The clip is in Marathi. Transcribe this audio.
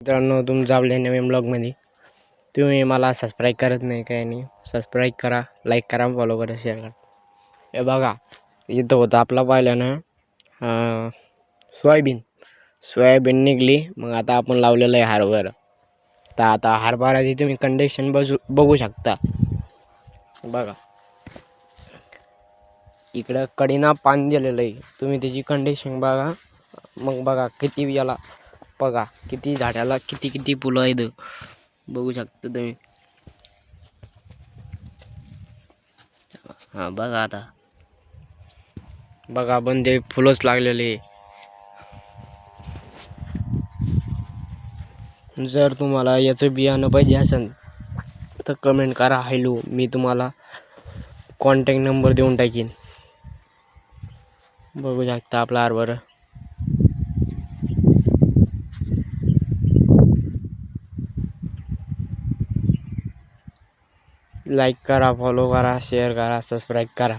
मित्रांनो, तुमचं आपल्या नवीन ब्लॉगमध्ये तुम्ही मला सबस्क्राईब करत नाही काय नाही. सबस्क्राईब करा, लाईक करा, फॉलो करा, शेअर करा. हे बघा, इथं होतं आपला पाहिलं सोयाबीन निघली. मग आता आपण लावलेलं आहे हरभरा. तर आता हरभराची तुम्ही कंडिशन बघू शकता. बघा, इकडं कडीना पाणी दिलेलं आहे. तुम्ही त्याची कंडिशन बघा. मग बघा किती याला, बघा किती झाडाला किती फुलं आहेत बघू शकता तुम्ही. हा बघा, आता बघा बंदे फुलंच लागलेले. जर तुम्हाला याचं बियाणं पाहिजे असेल तर कमेंट करा. हॅलो, मी तुम्हाला कॉन्टॅक्ट नंबर देऊन टाकीन. बघू शकता आपला हरभरा. लाईक करा, फॉलो करा, शेअर करा, सबस्क्राईब करा.